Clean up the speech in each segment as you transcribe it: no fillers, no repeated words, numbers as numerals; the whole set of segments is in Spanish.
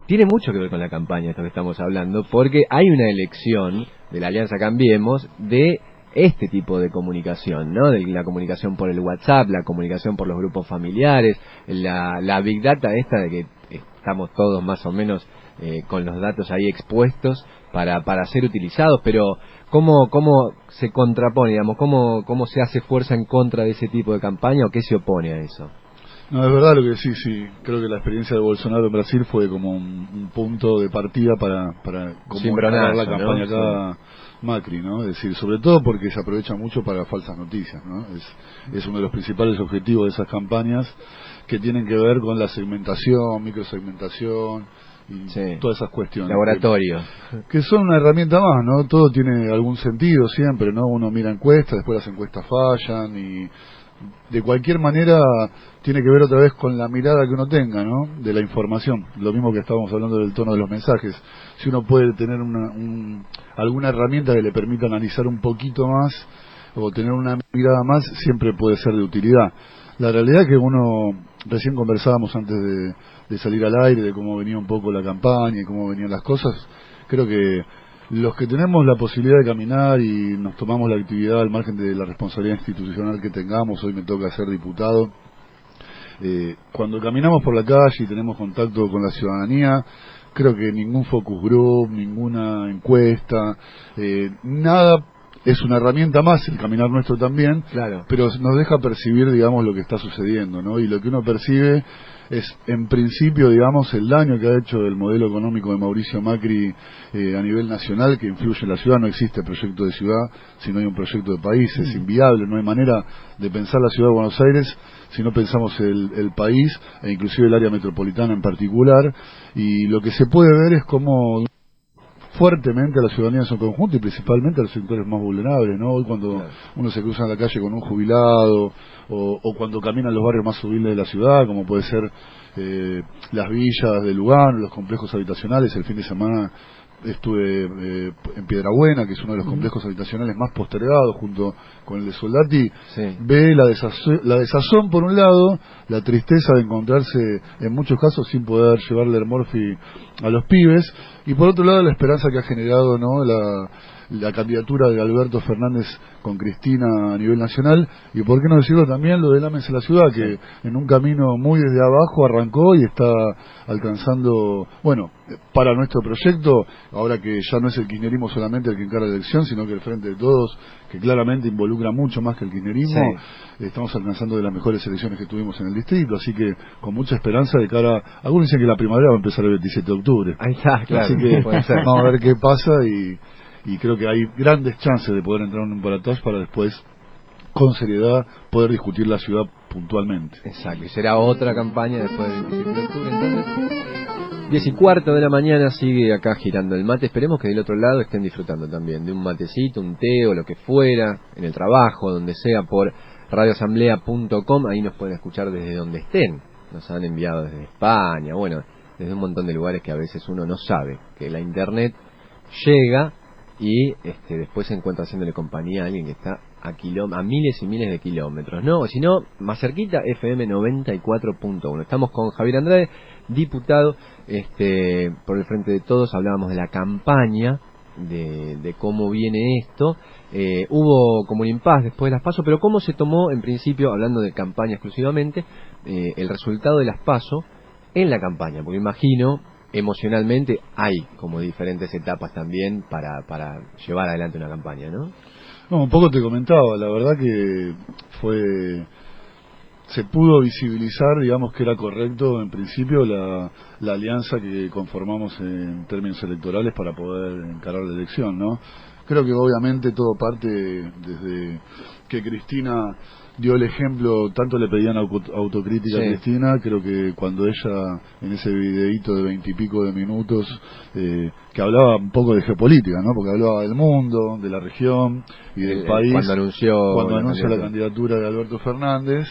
tiene mucho que ver con la campaña esto que estamos hablando, porque hay una elección de la Alianza Cambiemos de este tipo de comunicación, ¿no? De la comunicación por el WhatsApp, la comunicación por los grupos familiares, la Big Data esta de que estamos todos más o menos con los datos ahí expuestos para ser utilizados, pero ¿cómo se contrapone, digamos, cómo se hace fuerza en contra de ese tipo de campaña o qué se opone a eso? No, es verdad lo que decís, sí. Creo que la experiencia de Bolsonaro en Brasil fue como un punto de partida para cómo encarar la campaña acá Macri, ¿no? Es decir, sobre todo porque se aprovecha mucho para falsas noticias, ¿no? Es uno de los principales objetivos de esas campañas que tienen que ver con la segmentación, microsegmentación y todas esas cuestiones. Laboratorio. Que son una herramienta más, ¿no? Todo tiene algún sentido siempre, ¿no? Uno mira encuestas, después las encuestas fallan y de cualquier manera tiene que ver otra vez con la mirada que uno tenga, ¿no? De la información. Lo mismo que estábamos hablando del tono de los mensajes. Si uno puede tener alguna herramienta que le permita analizar un poquito más o tener una mirada más, siempre puede ser de utilidad. La realidad es que uno, recién conversábamos antes de salir al aire, de cómo venía un poco la campaña y cómo venían las cosas. Creo que los que tenemos la posibilidad de caminar y nos tomamos la actividad al margen de la responsabilidad institucional que tengamos, hoy me toca ser diputado, cuando caminamos por la calle y tenemos contacto con la ciudadanía, creo que ningún focus group, ninguna encuesta, nada es una herramienta más, el caminar nuestro también, claro, pero nos deja percibir, digamos, lo que está sucediendo, ¿no? Y lo que uno percibe es, en principio, digamos, el daño que ha hecho el modelo económico de Mauricio Macri a nivel nacional, que influye en la ciudad. No existe proyecto de ciudad si no hay un proyecto de país, es inviable, no hay manera de pensar la ciudad de Buenos Aires si no pensamos el país, e inclusive el área metropolitana en particular, y lo que se puede ver es cómo fuertemente a la ciudadanía en su conjunto y principalmente a los sectores más vulnerables, ¿no? Hoy cuando uno se cruza en la calle con un jubilado o cuando camina en los barrios más humildes de la ciudad, como puede ser las villas de Lugano, los complejos habitacionales. El fin de semana estuve en Piedrabuena, que es uno de los complejos habitacionales más postergados junto con el de Soldati. Ve la desazón por un lado, la tristeza de encontrarse en muchos casos sin poder llevarle el morfi a los pibes, y por otro lado la esperanza que ha generado, ¿no?, la candidatura de Alberto Fernández con Cristina a nivel nacional, y por qué no decirlo también lo del AMES en la ciudad, que en un camino muy desde abajo arrancó y está alcanzando, bueno, para nuestro proyecto, ahora que ya no es el kirchnerismo solamente el que encara la elección, sino que el Frente de Todos, que claramente involucra mucho más que el kirchnerismo, estamos alcanzando de las mejores elecciones que tuvimos en el distrito, así que con mucha esperanza de cara, algunos dicen que la primavera va a empezar el 27 de octubre. Ahí está, claro. Así que vamos a ver qué pasa y creo que hay grandes chances de poder entrar en un balotaje para después, con seriedad, poder discutir la ciudad puntualmente. Exacto, y será otra campaña después del 27 de octubre. Entonces, 10:15 de la mañana sigue acá girando el mate. Esperemos que del otro lado estén disfrutando también de un matecito, un té o lo que fuera, en el trabajo, donde sea, por radioasamblea.com. Ahí nos pueden escuchar desde donde estén. Nos han enviado desde España, bueno, desde un montón de lugares que a veces uno no sabe, que la internet llega y después se encuentra haciéndole compañía a alguien que está a miles y miles de kilómetros, ¿no? O si no, más cerquita, FM 94.1. Estamos con Javier Andrade, diputado por el Frente de Todos. Hablábamos de la campaña, de cómo viene esto. Hubo como un impasse después de las PASO, pero ¿cómo se tomó, en principio, hablando de campaña exclusivamente, el resultado de las PASO en la campaña? Porque imagino, emocionalmente hay como diferentes etapas también para llevar adelante una campaña, ¿no? No, un poco te comentaba, la verdad que se pudo visibilizar, digamos, que era correcto en principio la alianza que conformamos en términos electorales para poder encarar la elección, ¿no? Creo que obviamente todo parte desde que Cristina dio el ejemplo, tanto le pedían autocrítica a Cristina. Creo que cuando ella, en ese videíto de 20 y pico de minutos, que hablaba un poco de geopolítica, ¿no? Porque hablaba del mundo, de la región y del país, cuando anuncia la candidatura de Alberto Fernández,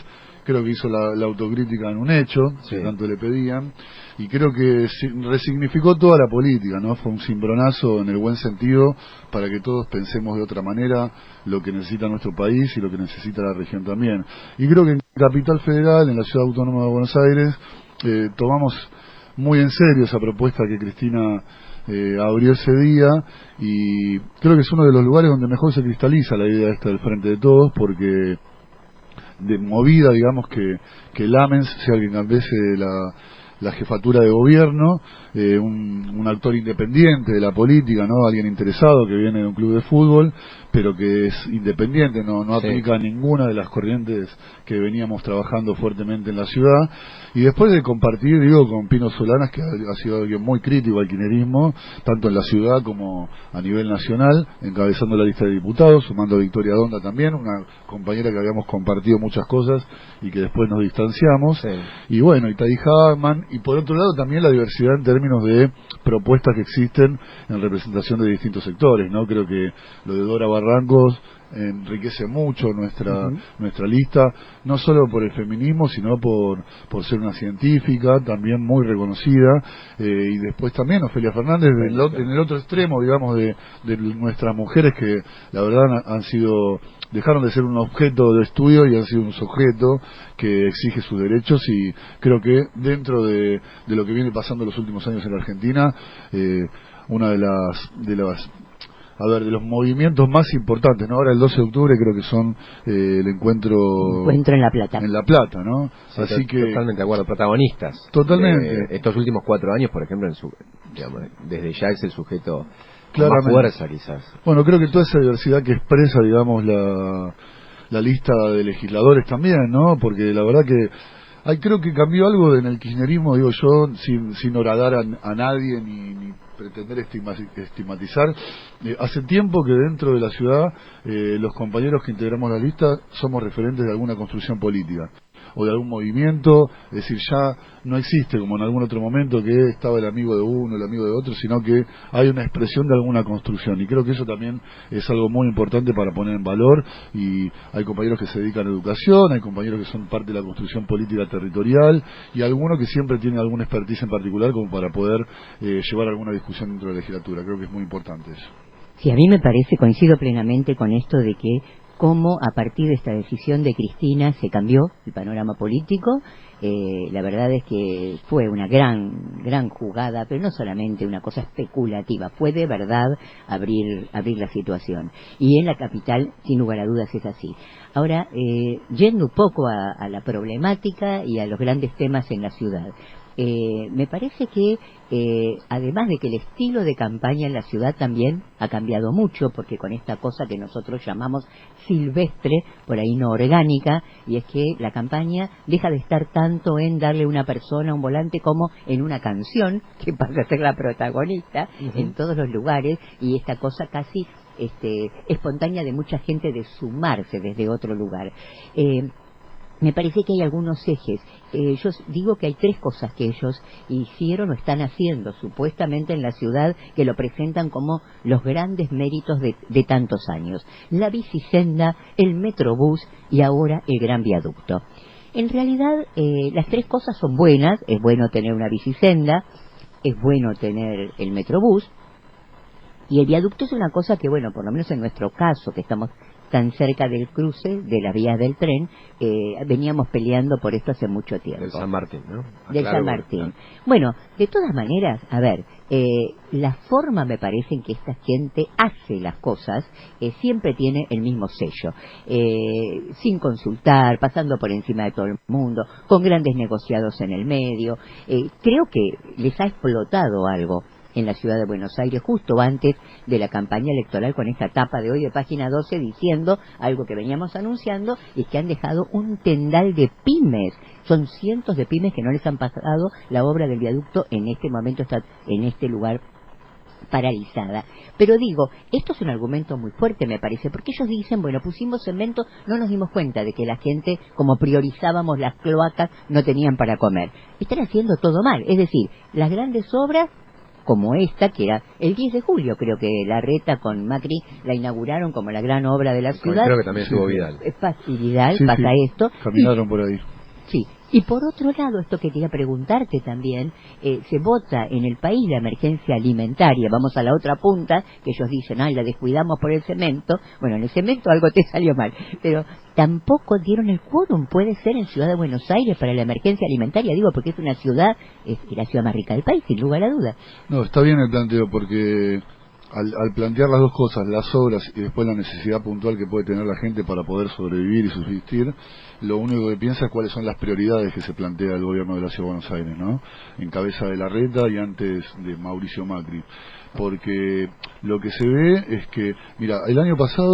creo que hizo la autocrítica en un hecho, que tanto le pedían, y creo que resignificó toda la política, ¿no? Fue un cimbronazo en el buen sentido para que todos pensemos de otra manera lo que necesita nuestro país y lo que necesita la región también. Y creo que en Capital Federal, en la Ciudad Autónoma de Buenos Aires, tomamos muy en serio esa propuesta que Cristina abrió ese día, y creo que es uno de los lugares donde mejor se cristaliza la idea esta del Frente de Todos, porque de movida, digamos, que Lamens sea el que encabece la jefatura de gobierno, un actor independiente de la política, ¿no? Alguien interesado que viene de un club de fútbol, pero que es independiente, no aplica a ninguna de las corrientes que veníamos trabajando fuertemente en la ciudad. Y después de compartir, digo, con Pino Solanas, que ha sido alguien muy crítico al kirchnerismo, tanto en la ciudad como a nivel nacional, encabezando la lista de diputados, sumando a Victoria Donda también, una compañera que habíamos compartido muchas cosas y que después nos distanciamos. Sí. Y bueno, y Taddy Hagman, y por otro lado también la diversidad en términos de propuestas que existen en representación de distintos sectores, ¿no? Creo que lo de Dora Barrancos enriquece mucho nuestra lista, no solo por el feminismo, sino por ser una científica también muy reconocida, y después también Ofelia Fernández en el otro extremo, digamos, de nuestras mujeres, que la verdad dejaron de ser un objeto de estudio y han sido un sujeto que exige sus derechos. Y creo que dentro de lo que viene pasando en los últimos años en la Argentina, una de los movimientos más importantes, ¿no? Ahora el 12 de octubre creo que son el encuentro en La Plata. En La Plata, ¿no? Sí, así que totalmente de acuerdo, protagonistas. Totalmente. Estos últimos 4 años, por ejemplo, digamos, desde ya es el sujeto con claramente más fuerza, quizás. Bueno, creo que toda esa diversidad que expresa, digamos, la lista de legisladores también, ¿no? Porque la verdad que creo que cambió algo en el kirchnerismo, digo yo, sin horadar a nadie ni pretender estigmatizar. Hace tiempo que dentro de la ciudad los compañeros que integramos la lista somos referentes de alguna construcción política o de algún movimiento, es decir, ya no existe como en algún otro momento que estaba el amigo de uno, el amigo de otro, sino que hay una expresión de alguna construcción, y creo que eso también es algo muy importante para poner en valor. Y hay compañeros que se dedican a educación, hay compañeros que son parte de la construcción política territorial, y algunos que siempre tienen alguna expertise en particular como para poder llevar alguna discusión dentro de la legislatura. Creo que es muy importante eso. Sí, a mí me parece, coincido plenamente con esto de que cómo a partir de esta decisión de Cristina se cambió el panorama político. La verdad es que fue una gran jugada, pero no solamente una cosa especulativa, fue de verdad abrir la situación. Y en la capital, sin lugar a dudas, es así. Ahora, yendo un poco a la problemática y a los grandes temas en la ciudad. Me parece que además de que el estilo de campaña en la ciudad también ha cambiado mucho, porque con esta cosa que nosotros llamamos silvestre, por ahí no orgánica, y es que la campaña deja de estar tanto en darle a una persona un volante como en una canción que pasa a ser la protagonista en todos los lugares, y esta cosa casi espontánea de mucha gente de sumarse desde otro lugar. Me parece que hay algunos ejes. Yo digo que hay 3 cosas que ellos hicieron o están haciendo supuestamente en la ciudad, que lo presentan como los grandes méritos de tantos años: la bicisenda, el metrobús y ahora el gran viaducto. En realidad las 3 cosas son buenas. Es bueno tener una bicisenda, es bueno tener el metrobús, y el viaducto es una cosa que, bueno, por lo menos en nuestro caso, que estamos tan cerca del cruce de las vías del tren, veníamos peleando por esto hace mucho tiempo. Del San Martín, ¿no? Del San Martín. Bueno, de todas maneras, a ver, la forma, me parece, en que esta gente hace las cosas siempre tiene el mismo sello, sin consultar, pasando por encima de todo el mundo, con grandes negociados en el medio. Creo que les ha explotado algo en la ciudad de Buenos Aires justo antes de la campaña electoral, con esta tapa de hoy de Página 12 diciendo algo que veníamos anunciando, y que han dejado un tendal de pymes. Son cientos de pymes que no les han pasado la obra del viaducto. En este momento está en este lugar paralizada. Pero digo, esto es un argumento muy fuerte, me parece, porque ellos dicen, bueno, pusimos cemento, no nos dimos cuenta de que la gente, como priorizábamos las cloacas, no tenían para comer. Están haciendo todo mal. Es decir, las grandes obras, como esta, que era el 10 de julio, creo que Larreta con Macri la inauguraron como la gran obra de la ciudad. Creo que también estuvo Vidal. Vidal, sí, pasa sí. esto. Caminaron por ahí. Sí. Y por otro lado, esto que quería preguntarte también, se vota en el país la emergencia alimentaria. Vamos a la otra punta, que ellos dicen, la descuidamos por el cemento. Bueno, en el cemento algo te salió mal, pero tampoco dieron el quórum, puede ser en Ciudad de Buenos Aires para la emergencia alimentaria, digo, porque es una ciudad, es la ciudad más rica del país, sin lugar a duda. No, está bien el planteo, porque al plantear las dos cosas, las obras y después la necesidad puntual que puede tener la gente para poder sobrevivir y subsistir, lo único que piensa es cuáles son las prioridades que se plantea el gobierno de la Ciudad de Buenos Aires, ¿no? En cabeza de Larreta y antes de Mauricio Macri. Porque lo que se ve es que, mira, el año pasado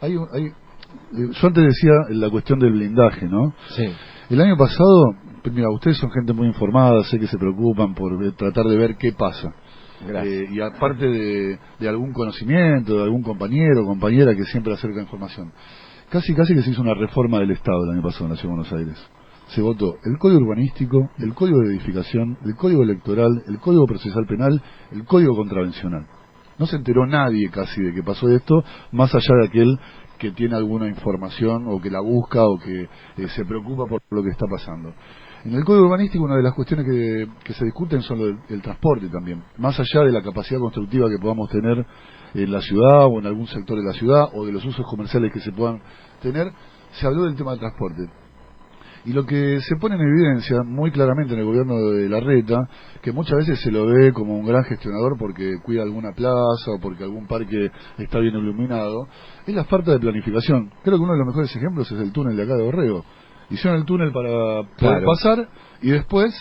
yo antes decía la cuestión del blindaje, ¿no? Sí. El año pasado, mira, ustedes son gente muy informada, sé que se preocupan por tratar de ver qué pasa. Y aparte de algún conocimiento, de algún compañero o compañera que siempre acerca información. Casi que se hizo una reforma del Estado el año pasado en la Ciudad de Buenos Aires. Se votó el Código Urbanístico, el Código de Edificación, el Código Electoral, el Código Procesal Penal, el Código Contravencional. No se enteró nadie casi de que pasó esto, más allá de aquel que tiene alguna información o que la busca o que se preocupa por lo que está pasando. En el Código Urbanístico una de las cuestiones que se discuten son el transporte también, más allá de la capacidad constructiva que podamos tener en la ciudad o en algún sector de la ciudad o de los usos comerciales que se puedan tener, se habló del tema del transporte. Y lo que se pone en evidencia muy claramente en el gobierno de Larreta, que muchas veces se lo ve como un gran gestionador porque cuida alguna plaza o porque algún parque está bien iluminado, es la falta de planificación. Creo que uno de los mejores ejemplos es el túnel de acá de Dorrego. Hicieron el túnel para poder pasar y después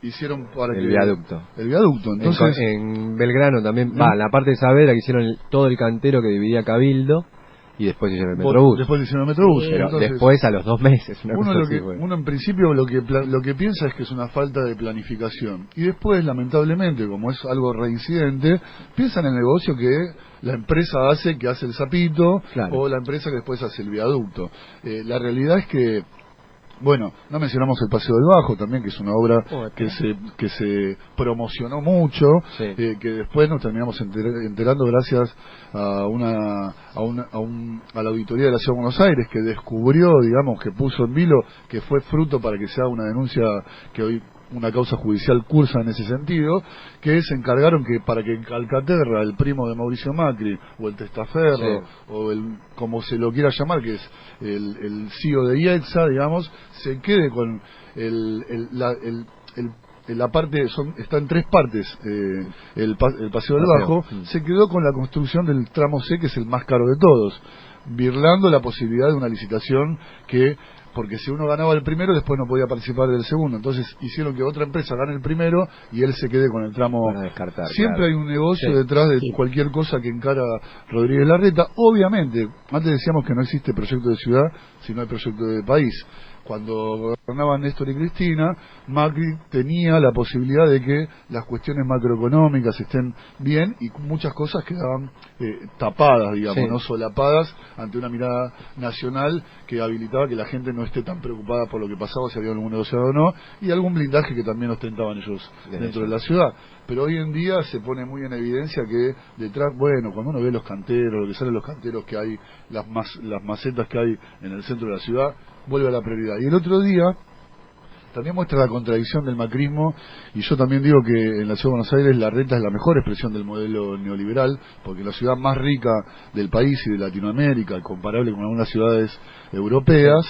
hicieron para el viaducto. El viaducto, entonces en Belgrano también, la parte de Saavedra que hicieron todo el cantero que dividía Cabildo y después hicieron el Metrobús. Después hicieron el Metrobús. Pero entonces, después a los 2 meses. Uno en principio lo que piensa es que es una falta de planificación. Y después, lamentablemente, como es algo reincidente, piensan en el negocio que la empresa que hace el sapito, claro, o la empresa que después hace el viaducto. La realidad es que, bueno, no mencionamos el Paseo del Bajo también, que es una obra que se promocionó mucho, sí, que después nos terminamos enterando gracias a la auditoría de la Ciudad de Buenos Aires, que descubrió, digamos, que puso en vilo, que fue fruto para que se haga una denuncia que hoy una causa judicial cursa en ese sentido, que se encargaron que para que Calcaterra, el primo de Mauricio Macri, o el Testaferro, sí, o el como se lo quiera llamar, que es el CEO de IEXA, digamos, se quede con la parte, está en 3 partes, el Paseo del Bajo, se quedó con la construcción del tramo C, que es el más caro de todos, birlando la posibilidad de una licitación porque si uno ganaba el primero, después no podía participar del segundo. Entonces hicieron que otra empresa gane el primero y él se quede con el tramo. Para descartar, siempre claro, hay un negocio detrás de cualquier cosa que encara Rodríguez Larreta. Obviamente, antes decíamos que no existe proyecto de ciudad si no hay proyecto de país. Cuando gobernaban Néstor y Cristina, Macri tenía la posibilidad de que las cuestiones macroeconómicas estén bien y muchas cosas quedaban tapadas, digamos, sí, no solapadas ante una mirada nacional que habilitaba que la gente no esté tan preocupada por lo que pasaba, si había algún negociado o no, y algún blindaje que también ostentaban ellos dentro de la ciudad. Pero hoy en día se pone muy en evidencia que detrás, bueno, cuando uno ve los canteros, lo que salen los canteros que hay, las macetas que hay en el centro de la ciudad, vuelve a la prioridad. Y el otro día también muestra la contradicción del macrismo, y yo también digo que en la Ciudad de Buenos Aires Larreta es la mejor expresión del modelo neoliberal, porque la ciudad más rica del país y de Latinoamérica, comparable con algunas ciudades europeas,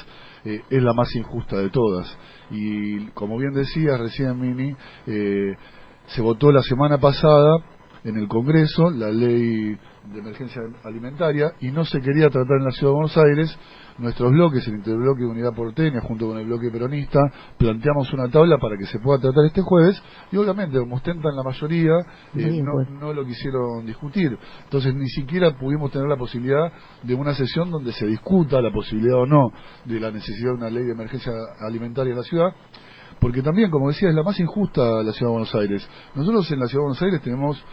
es la más injusta de todas. Y como bien decías recién, Mini, se votó la semana pasada en el Congreso la ley de emergencia alimentaria y no se quería tratar en la Ciudad de Buenos Aires. Nuestros bloques, el Interbloque de Unidad Porteña junto con el bloque peronista, planteamos una tabla para que se pueda tratar este jueves y obviamente como ostentan la mayoría, no lo quisieron discutir. Entonces ni siquiera pudimos tener la posibilidad de una sesión donde se discuta la posibilidad o no de la necesidad de una ley de emergencia alimentaria en la ciudad, porque también, como decía, es la más injusta la Ciudad de Buenos Aires. Nosotros en la Ciudad de Buenos Aires tenemos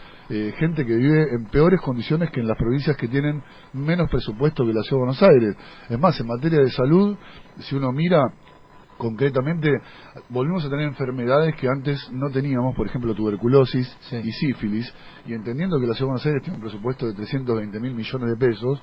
gente que vive en peores condiciones que en las provincias que tienen menos presupuesto que la Ciudad de Buenos Aires. Es más, en materia de salud, si uno mira concretamente volvimos a tener enfermedades que antes no teníamos, por ejemplo tuberculosis y sífilis, y entendiendo que la Ciudad de Buenos Aires tiene un presupuesto de 320.000 millones de pesos,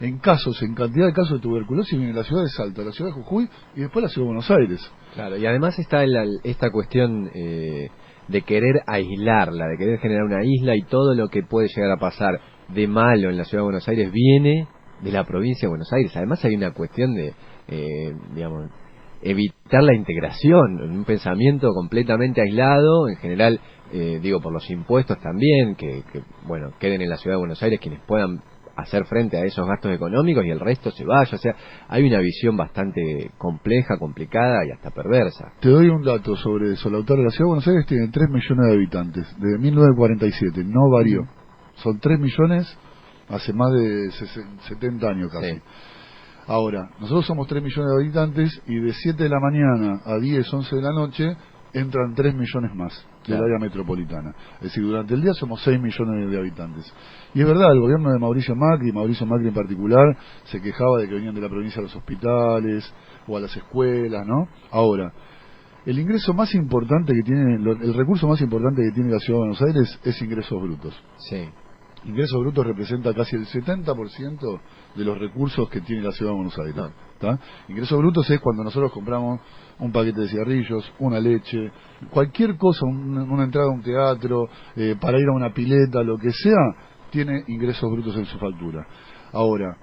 en cantidad de casos de tuberculosis viene la ciudad de Salta, la ciudad de Jujuy y después la Ciudad de Buenos Aires. Claro, y además está esta cuestión de querer aislarla, de querer generar una isla, y todo lo que puede llegar a pasar de malo en la Ciudad de Buenos Aires viene de la provincia de Buenos Aires. Además hay una cuestión de, digamos, evitar la integración, un pensamiento completamente aislado, en general, digo, por los impuestos también, que bueno, queden en la Ciudad de Buenos Aires quienes puedan hacer frente a esos gastos económicos y el resto se vaya. O sea, hay una visión bastante compleja, complicada y hasta perversa. Te doy un dato sobre eso. Lautaro, la Ciudad de Buenos Aires tiene 3 millones de habitantes desde 1947, no varió. Son 3 millones hace más de 70 años casi. Sí. Ahora, nosotros somos 3 millones de habitantes y de 7 de la mañana a 10, 11 de la noche entran 3 millones más del área metropolitana. Es decir, durante el día somos 6 millones de habitantes. Y es verdad, el gobierno de Mauricio Macri en particular, se quejaba de que venían de la provincia a los hospitales o a las escuelas, ¿no? Ahora, el ingreso más importante que tiene, el recurso más importante que tiene la Ciudad de Buenos Aires es ingresos brutos. Sí. Ingresos brutos representa casi el 70% de los recursos que tiene la Ciudad de Buenos Aires. ¿Tá? Ingresos brutos es cuando nosotros compramos un paquete de cigarrillos, una leche, cualquier cosa, una entrada a un teatro, para ir a una pileta, lo que sea, tiene ingresos brutos en su factura. Ahora,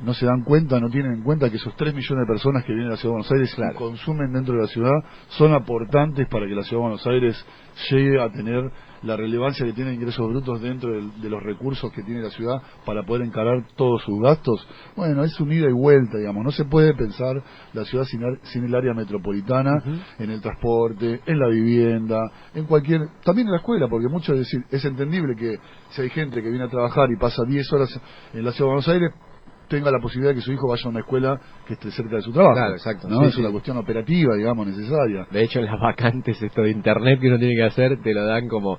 no se dan cuenta, no tienen en cuenta que esos 3 millones de personas que vienen a la Ciudad de Buenos Aires y consumen dentro de la ciudad son aportantes para que la Ciudad de Buenos Aires llegue a tener la relevancia que tiene ingresos brutos dentro de los recursos que tiene la ciudad para poder encarar todos sus gastos. Bueno, es un ida y vuelta, digamos. No se puede pensar la ciudad sin el área metropolitana, en el transporte, en la vivienda, en cualquier, también en la escuela, porque mucho es entendible que si hay gente que viene a trabajar y pasa 10 horas en la Ciudad de Buenos Aires, tenga la posibilidad de que su hijo vaya a una escuela que esté cerca de su trabajo. Claro, exacto. ¿No? Sí, es una cuestión operativa, digamos, necesaria. De hecho, en las vacantes esto de internet que uno tiene que hacer, te lo dan como,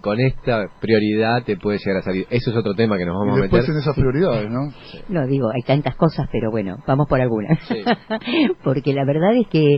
con esta prioridad te puede llegar a salir. Eso es otro tema que nos vamos a meter. Y después en esas prioridades, ¿no? Sí. No, digo, hay tantas cosas, pero bueno, vamos por algunas. Sí. Porque la verdad es que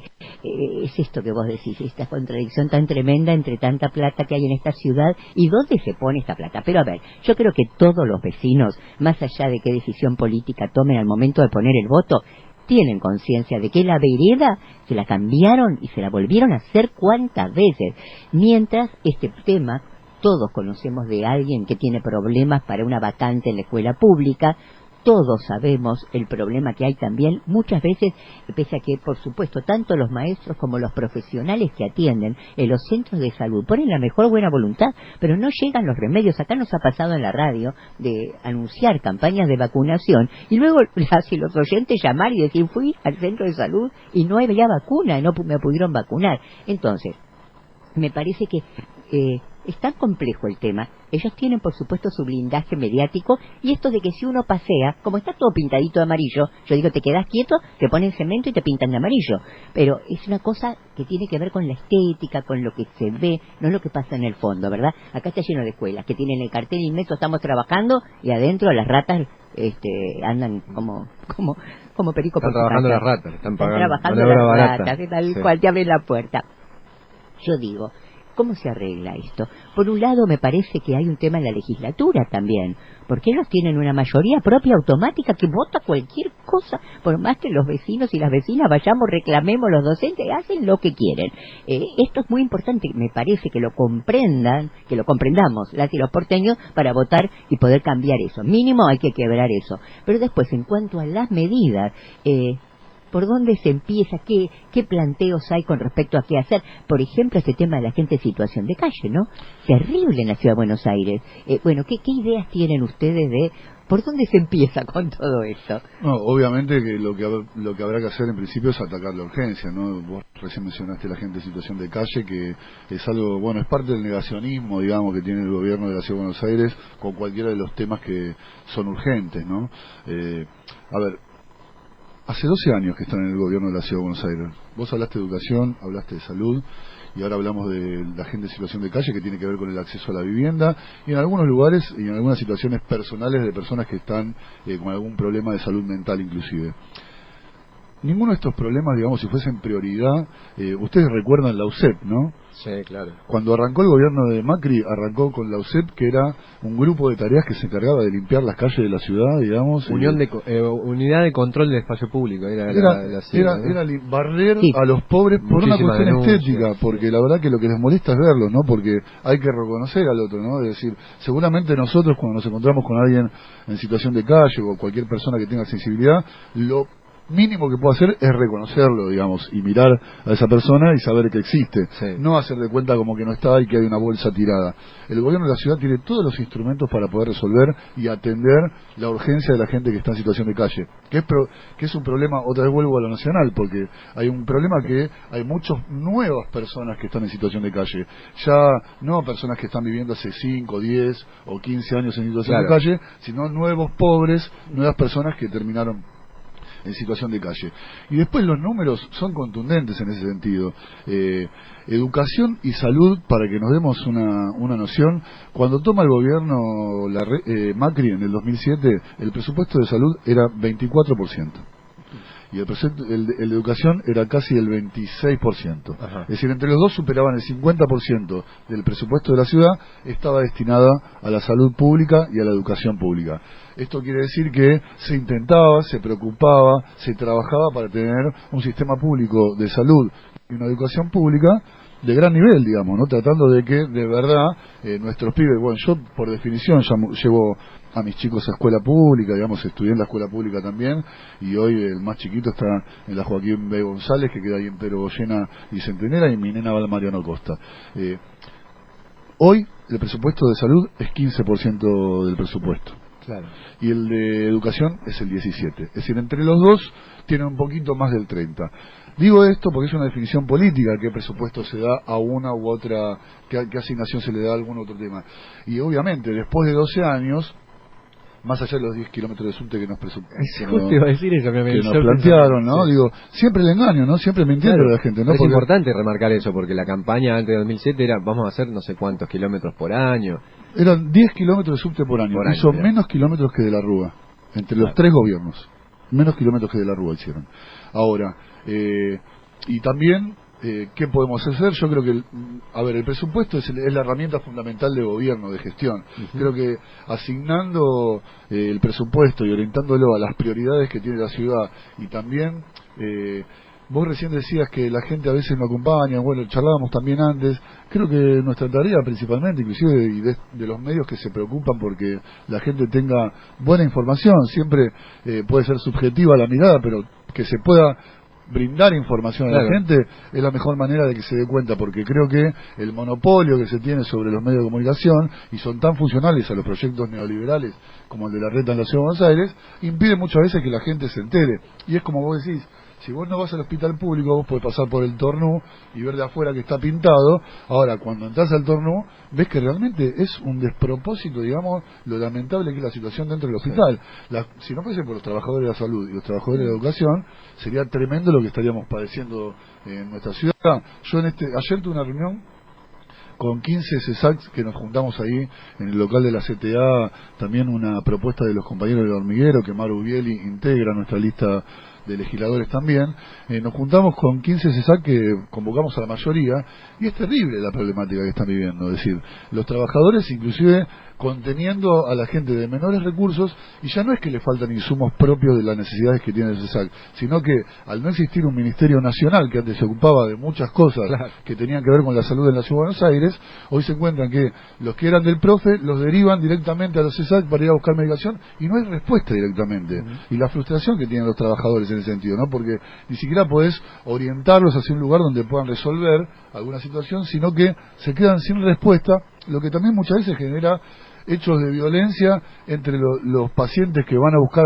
es esto que vos decís, esta contradicción tan tremenda entre tanta plata que hay en esta ciudad y dónde se pone esta plata. Pero a ver, yo creo que todos los vecinos, más allá de qué decisión política tomen al momento de poner el voto, tienen conciencia de que la vereda se la cambiaron y se la volvieron a hacer cuántas veces. Mientras este tema, todos conocemos de alguien que tiene problemas para una vacante en la escuela pública, todos sabemos el problema que hay también muchas veces, pese a que, por supuesto, tanto los maestros como los profesionales que atienden en los centros de salud ponen la mejor buena voluntad, pero no llegan los remedios. Acá nos ha pasado en la radio de anunciar campañas de vacunación y luego los oyentes llamar y decir, fui al centro de salud y no había vacuna, y no me pudieron vacunar. Entonces, me parece que es tan complejo el tema. Ellos tienen, por supuesto, su blindaje mediático, y esto de que si uno pasea, como está todo pintadito de amarillo, yo digo, te quedas quieto, te ponen cemento y te pintan de amarillo. Pero es una cosa que tiene que ver con la estética, con lo que se ve, no es lo que pasa en el fondo, ¿verdad? Acá está lleno de escuelas que tienen el cartel inmenso, estamos trabajando, y adentro las ratas andan como perico por su casa. Están trabajando las ratas, están trabajando las ratas, tal cual te abren la puerta. Yo digo, ¿cómo se arregla esto? Por un lado, me parece que hay un tema en la legislatura también, porque ellos tienen una mayoría propia automática que vota cualquier cosa, por más que los vecinos y las vecinas vayamos, reclamemos, los docentes hacen lo que quieren. Esto es muy importante, me parece que lo comprendan, que lo comprendamos las y los porteños para votar y poder cambiar eso. Mínimo hay que quebrar eso. Pero después, en cuanto a las medidas, ¿por dónde se empieza? ¿Qué planteos hay con respecto a qué hacer? Por ejemplo, este tema de la gente en situación de calle, ¿no? Terrible en la Ciudad de Buenos Aires. Bueno, ¿qué ideas tienen ustedes de por dónde se empieza con todo esto? No, obviamente que lo que habrá que hacer en principio es atacar la urgencia, ¿no? Vos recién mencionaste la gente en situación de calle, que es algo, bueno, es parte del negacionismo, digamos, que tiene el gobierno de la Ciudad de Buenos Aires con cualquiera de los temas que son urgentes, ¿no? A ver, hace 12 años que están en el gobierno de la Ciudad de Buenos Aires. Vos hablaste de educación, hablaste de salud, y ahora hablamos de la gente en situación de calle, que tiene que ver con el acceso a la vivienda, y en algunos lugares y en algunas situaciones personales de personas que están con algún problema de salud mental inclusive. ninguno de estos problemas, digamos, si fuesen prioridad, ustedes recuerdan la UCEP, ¿no? Sí, claro. Cuando arrancó el gobierno de Macri, arrancó con la UCEP, que era un grupo de tareas que se encargaba de limpiar las calles de la ciudad, digamos. Unidad de control del espacio público, era barrer sí. a los pobres por Muchísimas una cuestión denuncias, estética, porque la verdad que lo que les molesta es verlos, ¿no? Porque hay que reconocer al otro, ¿no? Es decir, seguramente nosotros cuando nos encontramos con alguien en situación de calle o cualquier persona que tenga sensibilidad, lo mínimo que puedo hacer es reconocerlo, digamos, y mirar a esa persona y saber que existe, sí. No hacer de cuenta como que no está y que hay una bolsa tirada. El gobierno de la ciudad tiene todos los instrumentos para poder resolver y atender la urgencia de la gente que está en situación de calle, que es un problema, otra vez vuelvo a lo nacional, porque hay un problema que hay muchas nuevas personas que están en situación de calle, ya no personas que están viviendo hace 5, 10 o 15 años en situación de calle, sino nuevos pobres, nuevas personas que terminaron en situación de calle. Y después los números son contundentes en ese sentido. Educación y salud, para que nos demos una noción, cuando toma el gobierno Macri en el 2007, el presupuesto de salud era 24%. Y el de educación era casi el 26%. Ajá. Es decir, entre los dos superaban el 50% del presupuesto de la ciudad, estaba destinada a la salud pública y a la educación pública. Esto quiere decir que se intentaba, se preocupaba, se trabajaba para tener un sistema público de salud y una educación pública de gran nivel, digamos, ¿no? Tratando de que, de verdad, nuestros pibes, bueno, yo por definición ya llevo a mis chicos a escuela pública, digamos, estudié en la escuela pública también, y hoy el más chiquito está en la Joaquín B. González, que queda ahí en Pedro Goyena y Centenera, y mi nena va al Mariano Costa. Hoy el presupuesto de salud es 15% del presupuesto. Claro. Y el de educación es el 17%. Es decir, entre los dos tienen un poquito más del 30%. Digo esto porque es una definición política, qué presupuesto se da a una u otra, qué asignación se le da a algún otro tema. Y obviamente, después de 12 años, más allá de los 10 kilómetros de subte que nos plantearon, ¿no? Digo, siempre el engaño, ¿no? Siempre mintiendo a la gente, ¿no? Es importante remarcar eso, porque la campaña antes de 2007 era, vamos a hacer no sé cuántos kilómetros por año. Eran 10 kilómetros de subte por año. Hizo menos kilómetros que de la Rúa, entre los tres gobiernos. Menos kilómetros que de la Rúa hicieron. Ahora, y también, ¿qué podemos hacer? Yo creo que, el presupuesto es la herramienta fundamental de gobierno, de gestión. Creo que asignando el presupuesto y orientándolo a las prioridades que tiene la ciudad, y también, vos recién decías que la gente a veces no acompaña, bueno, charlábamos también antes, creo que nuestra tarea principalmente, inclusive y de los medios que se preocupan porque la gente tenga buena información, siempre puede ser subjetiva la mirada, pero que se pueda brindar información a la gente es la mejor manera de que se dé cuenta, porque creo que el monopolio que se tiene sobre los medios de comunicación, y son tan funcionales a los proyectos neoliberales como el de la reta en la Ciudad de Buenos Aires, impide muchas veces que la gente se entere. Y es como vos decís, si vos no vas al hospital público, vos podés pasar por el Tornú y ver de afuera que está pintado. Ahora, cuando entras al Tornú, ves que realmente es un despropósito, digamos, lo lamentable que es la situación dentro del hospital. Si no fuese por los trabajadores de la salud y los trabajadores de la educación, sería tremendo lo que estaríamos padeciendo en nuestra ciudad. Yo ayer tuve una reunión con 15 CESACs que nos juntamos ahí en el local de la CTA, también una propuesta de los compañeros del hormiguero, que Maru Bieli integra nuestra lista de legisladores también. Nos juntamos con 15 CESAC que convocamos a la mayoría, y es terrible la problemática que están viviendo, es decir, los trabajadores inclusive conteniendo a la gente de menores recursos, y ya no es que le faltan insumos propios de las necesidades que tiene el CESAC, sino que al no existir un ministerio nacional que antes se ocupaba de muchas cosas que tenían que ver con la salud en la Ciudad de Buenos Aires, hoy se encuentran que los que eran del profe los derivan directamente a los CESAC para ir a buscar medicación, y no hay respuesta directamente. Y la frustración que tienen los trabajadores en ese sentido, ¿no? Porque ni siquiera podés orientarlos hacia un lugar donde puedan resolver alguna situación, sino que se quedan sin respuesta, lo que también muchas veces genera hechos de violencia entre los pacientes que van a buscar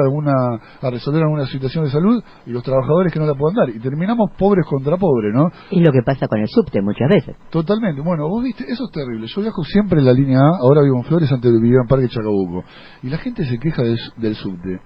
a resolver alguna situación de salud y los trabajadores que no la puedan dar, y terminamos pobres contra pobres, ¿no? Y lo que pasa con el subte muchas veces. Totalmente. Bueno, vos viste, eso es terrible. Yo viajo siempre en la línea A, ahora vivo en Flores, antes vivía en Parque Chacabuco, y la gente se queja del subte,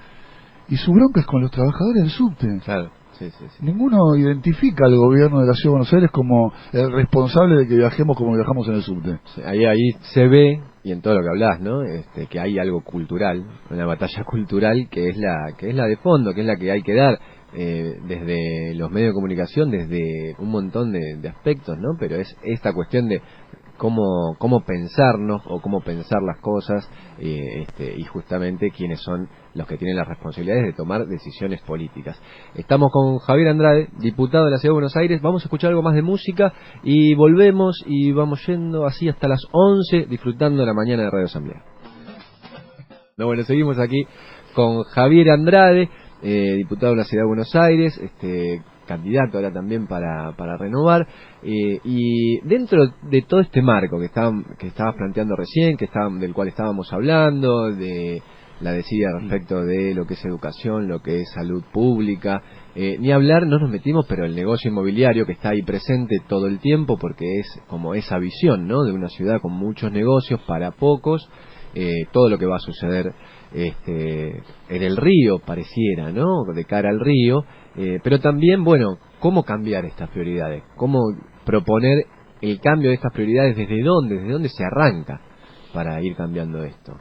y su bronca es con los trabajadores del subte. Claro. Sí. Ninguno identifica al gobierno de la Ciudad de Buenos Aires como el responsable de que viajemos como viajamos en el subte. Sí, ahí se ve, y en todo lo que hablás, ¿no? Que hay algo cultural, una batalla cultural que es la de fondo, que es la que hay que dar. desde los medios de comunicación, desde un montón de aspectos, ¿no? Pero es esta cuestión de cómo pensarnos o cómo pensar las cosas, y justamente quiénes son los que tienen las responsabilidades de tomar decisiones políticas. Estamos con Javier Andrade, diputado de la Ciudad de Buenos Aires. Vamos a escuchar algo más de música y volvemos y vamos yendo así hasta las 11 disfrutando de la mañana de Radio Asamblea. No, bueno, seguimos aquí con Javier Andrade, diputado de la Ciudad de Buenos Aires, candidato ahora también para renovar, y dentro de todo este marco que estabas planteando recién, del cual estábamos hablando, de la desidia respecto de lo que es educación, lo que es salud pública, ni hablar, no nos metimos, pero el negocio inmobiliario que está ahí presente todo el tiempo, porque es como esa visión, ¿no?, de una ciudad con muchos negocios para pocos, todo lo que va a suceder en el río pareciera, ¿no?, de cara al río, pero también, bueno, cómo cambiar estas prioridades, cómo proponer el cambio de estas prioridades, desde dónde se arranca para ir cambiando esto.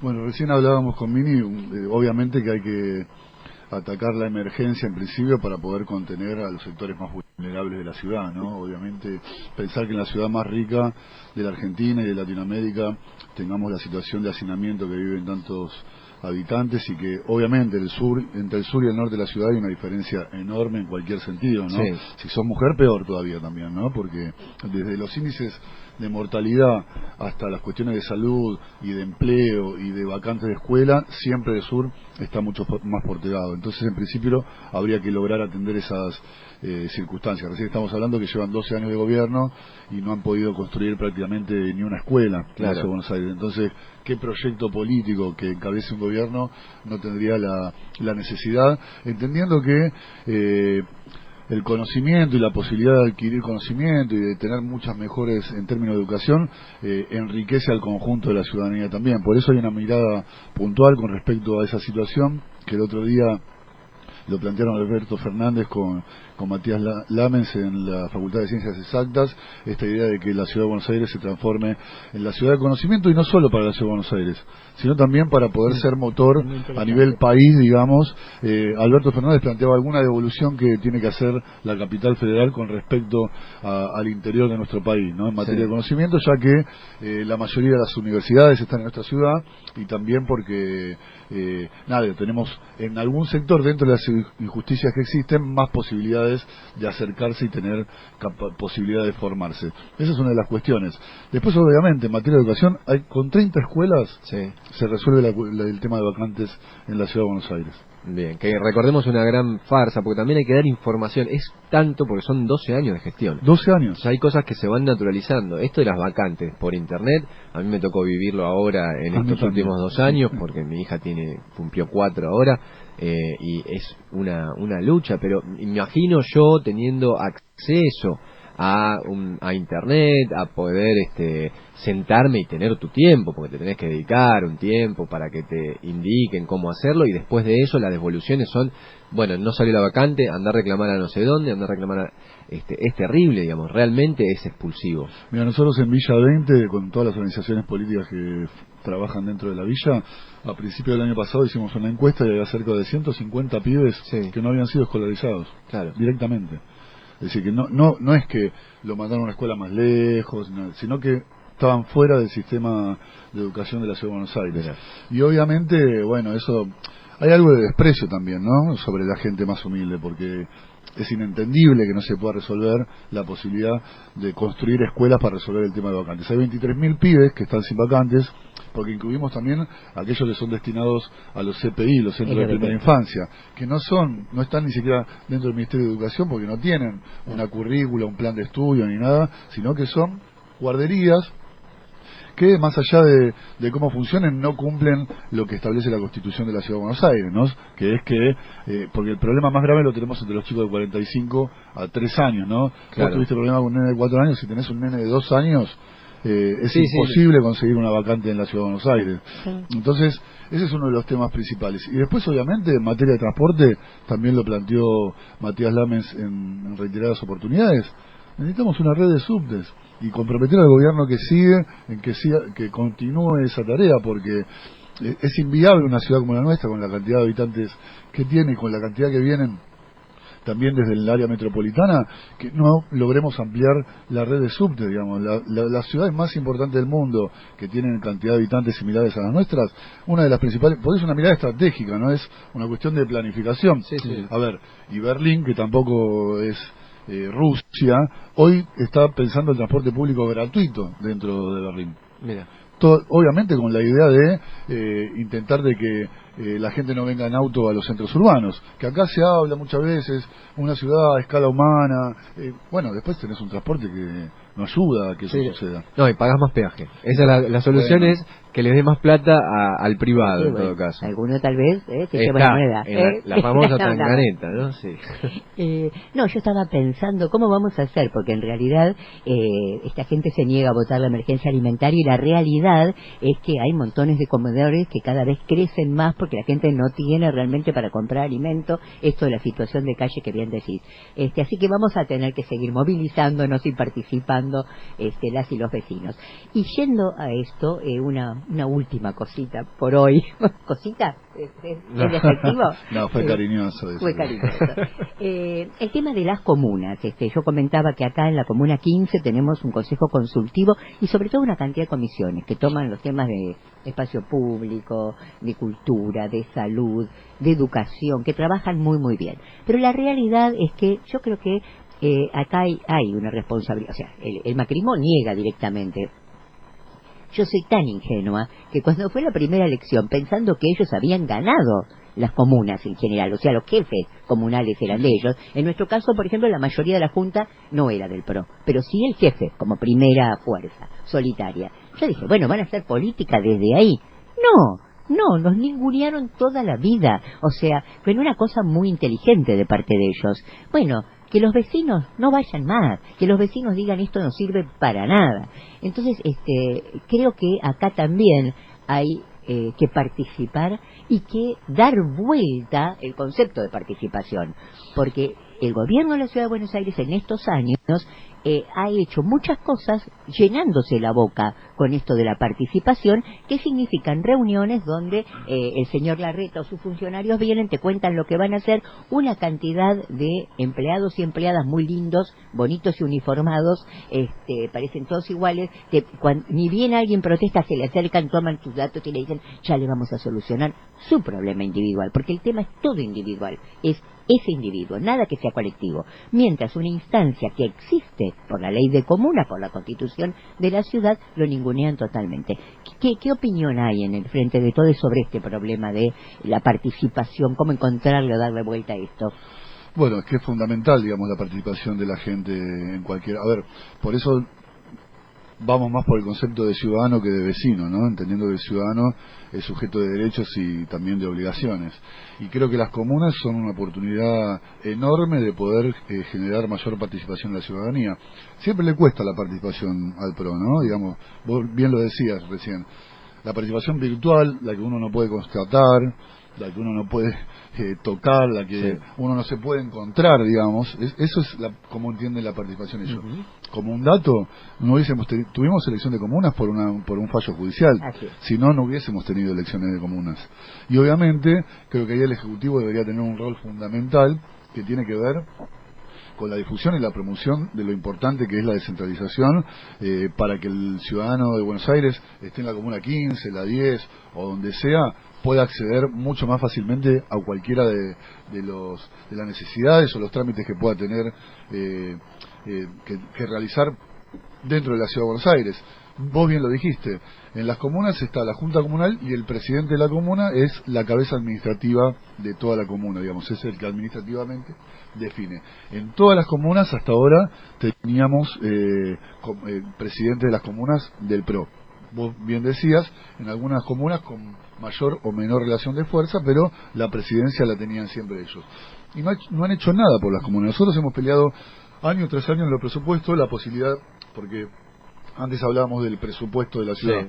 Bueno, recién hablábamos con Mini, obviamente que hay que atacar la emergencia en principio para poder contener a los sectores más vulnerables de la ciudad, ¿no? Obviamente pensar que en la ciudad más rica de la Argentina y de Latinoamérica tengamos la situación de hacinamiento que viven tantos habitantes, y que obviamente entre el sur y el norte de la ciudad hay una diferencia enorme en cualquier sentido, ¿no? Sí. Si sos mujer, peor todavía también, ¿no? Porque desde los índices de mortalidad hasta las cuestiones de salud y de empleo y de vacantes de escuela, siempre el sur está mucho más postergado. Entonces, en principio, habría que lograr atender esas circunstancias. Recién estamos hablando que llevan 12 años de gobierno y no han podido construir prácticamente ni una escuela en la Ciudad de Buenos Aires. Entonces, ¿qué proyecto político que encabece un gobierno no tendría la necesidad? Entendiendo que el conocimiento y la posibilidad de adquirir conocimiento y de tener muchas mejores en términos de educación enriquece al conjunto de la ciudadanía también. Por eso hay una mirada puntual con respecto a esa situación, que el otro día lo plantearon Alberto Fernández con Matías Lamens en la Facultad de Ciencias Exactas, esta idea de que la Ciudad de Buenos Aires se transforme en la ciudad de conocimiento, y no solo para la Ciudad de Buenos Aires, sino también para poder ser motor a nivel país, digamos. Alberto Fernández planteaba alguna devolución que tiene que hacer la capital federal con respecto al interior de nuestro país, ¿no?, en materia de conocimiento, ya que la mayoría de las universidades están en nuestra ciudad, y también porque tenemos en algún sector, dentro de las injusticias que existen, más posibilidades de acercarse y tener posibilidad de formarse. Esa es una de las cuestiones. Después, obviamente, en materia de educación, con 30 escuelas se resuelve el tema de vacantes en la Ciudad de Buenos Aires. Bien, que recordemos una gran farsa, porque también hay que dar información. Es tanto porque son 12 años de gestión. 12 años. O sea, hay cosas que se van naturalizando. Esto de las vacantes por internet, a mí me tocó vivirlo ahora en estos últimos 2 años, porque mi hija cumplió 4 ahora, y es una lucha, pero imagino yo teniendo acceso a internet, a poder sentarme y tener tu tiempo, porque te tenés que dedicar un tiempo para que te indiquen cómo hacerlo, y después de eso las devoluciones son, bueno, no salió la vacante, andar a reclamar a no sé dónde, andar a reclamar es terrible, digamos, realmente es expulsivo. Mira, nosotros en Villa 20, con todas las organizaciones políticas que trabajan dentro de la villa, a principios del año pasado hicimos una encuesta y había cerca de 150 pibes que no habían sido escolarizados directamente. Es decir, que no es que lo mandaron a una escuela más lejos, sino que estaban fuera del sistema de educación de la Ciudad de Buenos Aires. Y obviamente, bueno, eso, hay algo de desprecio también, ¿no?, sobre la gente más humilde, porque es inentendible que no se pueda resolver la posibilidad de construir escuelas para resolver el tema de vacantes. Hay 23.000 pibes que están sin vacantes, porque incluimos también aquellos que son destinados a los CPI, los centros de primera infancia, que no están ni siquiera dentro del Ministerio de Educación, porque no tienen una currícula, un plan de estudio ni nada, sino que son guarderías que, más allá de cómo funcionen, no cumplen lo que establece la Constitución de la Ciudad de Buenos Aires, ¿no?, que es que, porque el problema más grave lo tenemos entre los chicos de 45 a 3 años, ¿no? Vos tuviste problema con un nene de 4 años, si tenés un nene de 2 años, es imposible conseguir una vacante en la Ciudad de Buenos Aires. Entonces, ese es uno de los temas principales. Y después, obviamente, en materia de transporte, también lo planteó Matías Lamens en reiteradas oportunidades, necesitamos una red de subtes y comprometer al gobierno que que continúe esa tarea, porque es inviable una ciudad como la nuestra, con la cantidad de habitantes que tiene y con la cantidad que vienen también desde el área metropolitana, que no logremos ampliar la red de subte, digamos. Las ciudades más importantes del mundo, que tienen cantidad de habitantes similares a las nuestras, una de las principales, porque es una mirada estratégica, no es una cuestión de planificación. Sí, sí. A ver, y Berlín, que tampoco es Rusia, hoy está pensando el transporte público gratuito dentro de Berlín. Mira. Obviamente con la idea de intentar de que la gente no venga en auto a los centros urbanos, que acá se habla muchas veces, una ciudad a escala humana, bueno, después tenés un transporte que no ayuda a que eso suceda. No, y pagás más peaje. Esa es la solución, bueno, es que le dé más plata al privado, sí, en todo caso. Alguno tal vez se lleva Está la moneda. en la famosa tanganeta, ¿no? Sí. No, yo estaba pensando, ¿cómo vamos a hacer? Porque en realidad esta gente se niega a votar la emergencia alimentaria y la realidad es que hay montones de comedores que cada vez crecen más porque la gente no tiene realmente para comprar alimento. Esto de la situación de calle que bien decís. Así que vamos a tener que seguir movilizándonos y participando las y los vecinos. Y yendo a esto, una última cosita por hoy. ¿Cosita? ¿Es efectivo? No, fue cariñoso eso. Fue cariñoso. El tema de las comunas. Yo comentaba que acá en la Comuna 15 tenemos un consejo consultivo y sobre todo una cantidad de comisiones que toman los temas de espacio público, de cultura, de salud, de educación, que trabajan muy muy bien. Pero la realidad es que yo creo que acá hay una responsabilidad. O sea, el macrismo niega directamente. Yo soy tan ingenua que cuando fue la primera elección, pensando que ellos habían ganado las comunas en general, o sea, los jefes comunales eran de ellos, en nuestro caso, por ejemplo, la mayoría de la Junta no era del PRO, pero sí el jefe, como primera fuerza, solitaria. Yo dije, bueno, van a hacer política desde ahí. No, nos ningunearon toda la vida, o sea, fue una cosa muy inteligente de parte de ellos. Bueno, que los vecinos no vayan más, que los vecinos digan esto no sirve para nada. Entonces, creo que acá también hay que participar y que dar vuelta el concepto de participación, porque el gobierno de la Ciudad de Buenos Aires en estos años ha hecho muchas cosas llenándose la boca con esto de la participación, que significan reuniones donde el señor Larreta o sus funcionarios vienen, te cuentan lo que van a hacer, una cantidad de empleados y empleadas muy lindos, bonitos y uniformados, parecen todos iguales, ni bien alguien protesta, se le acercan, toman tus datos y le dicen, ya le vamos a solucionar su problema individual, porque el tema es todo individual, es ese individuo, nada que sea colectivo, mientras una instancia que existe por la ley de comuna, por la constitución de la ciudad, lo ningunean totalmente. ¿Qué opinión hay en el frente de todo sobre este problema de la participación? ¿Cómo encontrarle o darle vuelta a esto? Bueno, es que es fundamental, digamos, la participación de la gente en cualquier... A ver, por eso vamos más por el concepto de ciudadano que de vecino, ¿no? Entendiendo que el ciudadano es sujeto de derechos y también de obligaciones. Y creo que las comunas son una oportunidad enorme de poder generar mayor participación en la ciudadanía. Siempre le cuesta la participación al PRO, ¿no? Digamos, vos bien lo decías recién. La participación virtual, la que uno no puede constatar, la que uno no puede tocar, la que uno no se puede encontrar, digamos, eso es como entienden la participación ellos. Como un dato, no tuvimos elección de comunas por un fallo judicial, si no hubiésemos tenido elecciones de comunas. Y obviamente creo que ahí el Ejecutivo debería tener un rol fundamental que tiene que ver con la difusión y la promoción de lo importante que es la descentralización, para que el ciudadano de Buenos Aires esté en la Comuna 15, la 10 o donde sea, pueda acceder mucho más fácilmente a cualquiera de las necesidades o los trámites que pueda tener que realizar dentro de la Ciudad de Buenos Aires. Vos bien lo dijiste, en las comunas está la Junta Comunal y el presidente de la comuna es la cabeza administrativa de toda la comuna, digamos, es el que administrativamente define. En todas las comunas hasta ahora teníamos presidente de las comunas del PRO. Vos bien decías, en algunas comunas con mayor o menor relación de fuerza, pero la presidencia la tenían siempre ellos. Y no han hecho nada por las comunas. Nosotros hemos peleado año tras año en los presupuestos la posibilidad, porque antes hablábamos del presupuesto de la ciudad.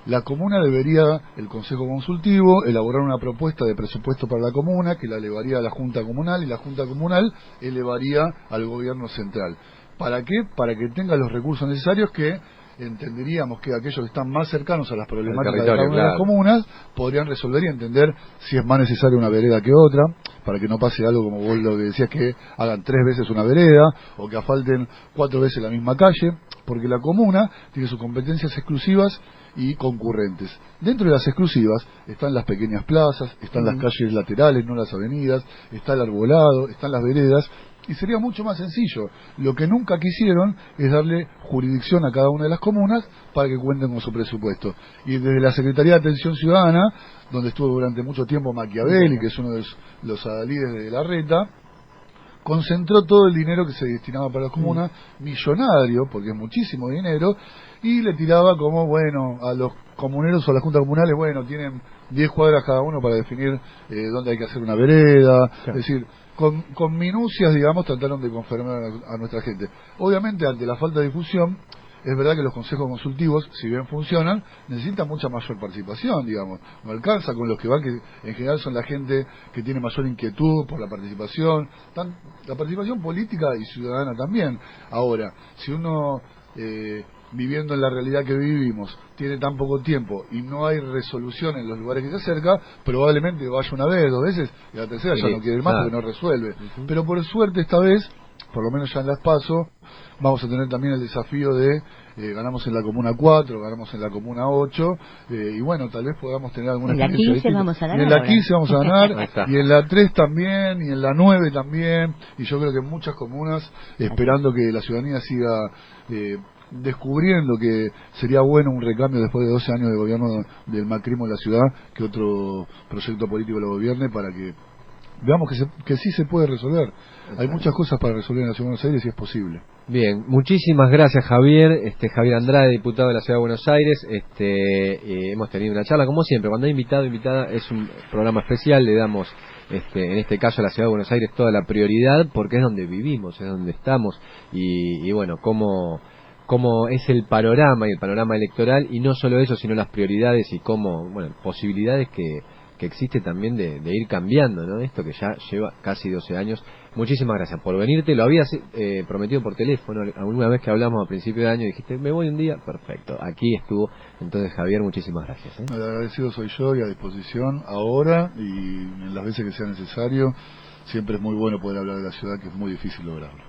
La comuna debería, el Consejo Consultivo, elaborar una propuesta de presupuesto para la comuna, que la elevaría a la Junta Comunal, y la Junta Comunal elevaría al Gobierno Central. ¿Para qué? Para que tenga los recursos necesarios que entenderíamos que aquellos que están más cercanos a las problemáticas de cada una de claro, las comunas podrían resolver y entender si es más necesaria una vereda que otra, para que no pase algo como vos lo que decías, que hagan 3 veces una vereda o que asfalten 4 veces la misma calle, porque la comuna tiene sus competencias exclusivas y concurrentes. Dentro de las exclusivas están las pequeñas plazas, están las calles laterales, no las avenidas, está el arbolado, están las veredas, y sería mucho más sencillo. Lo que nunca quisieron es darle jurisdicción a cada una de las comunas para que cuenten con su presupuesto. Y desde la Secretaría de Atención Ciudadana, donde estuvo durante mucho tiempo Machiavelli, que es uno de los adalides de Larreta, concentró todo el dinero que se destinaba para las comunas, millonario, porque es muchísimo dinero, y le tiraba como, bueno, a los comuneros o a las juntas comunales, bueno, tienen 10 cuadras cada uno para definir dónde hay que hacer una vereda, es decir, con minucias, digamos, trataron de confirmar a nuestra gente. Obviamente, ante la falta de difusión, es verdad que los consejos consultivos, si bien funcionan, necesitan mucha mayor participación, digamos. No alcanza con los que van, que en general son la gente que tiene mayor inquietud por la participación, la participación política y ciudadana también. Ahora, si uno, viviendo en la realidad que vivimos, tiene tan poco tiempo y no hay resolución en los lugares que se acerca, probablemente vaya una vez, 2 veces, y la tercera ya no quiere ir más porque no resuelve. Pero por suerte esta vez, por lo menos ya en las PASO, vamos a tener también el desafío de ganamos en la Comuna 4, ganamos en la Comuna 8, y bueno, tal vez podamos tener alguna experiencia distinta. Y en la 15 vamos a ganar, y en la 3 también, y en la 9 también, y yo creo que en muchas comunas, esperando que la ciudadanía siga descubriendo que sería bueno un recambio después de 12 años de gobierno del macrismo en la ciudad, que otro proyecto político lo gobierne, para que veamos que sí se puede resolver. Hay muchas cosas para resolver en la Ciudad de Buenos Aires y es posible. Bien, muchísimas gracias, Javier. Javier Andrade, diputado de la Ciudad de Buenos Aires. Hemos tenido una charla, como siempre, cuando hay invitado o invitada es un programa especial, le damos en este caso a la Ciudad de Buenos Aires toda la prioridad, porque es donde vivimos, es donde estamos, y bueno, cómo es el panorama y el panorama electoral, y no solo eso, sino las prioridades y cómo, bueno, posibilidades que existe también de ir cambiando, ¿no? Esto que ya lleva casi 12 años. Muchísimas gracias por venirte. Lo habías prometido por teléfono alguna vez que hablamos a principio de año, dijiste, me voy un día, perfecto, aquí estuvo. Entonces, Javier, muchísimas gracias. El agradecido soy yo y a disposición ahora y en las veces que sea necesario. Siempre es muy bueno poder hablar de la ciudad, que es muy difícil lograrlo.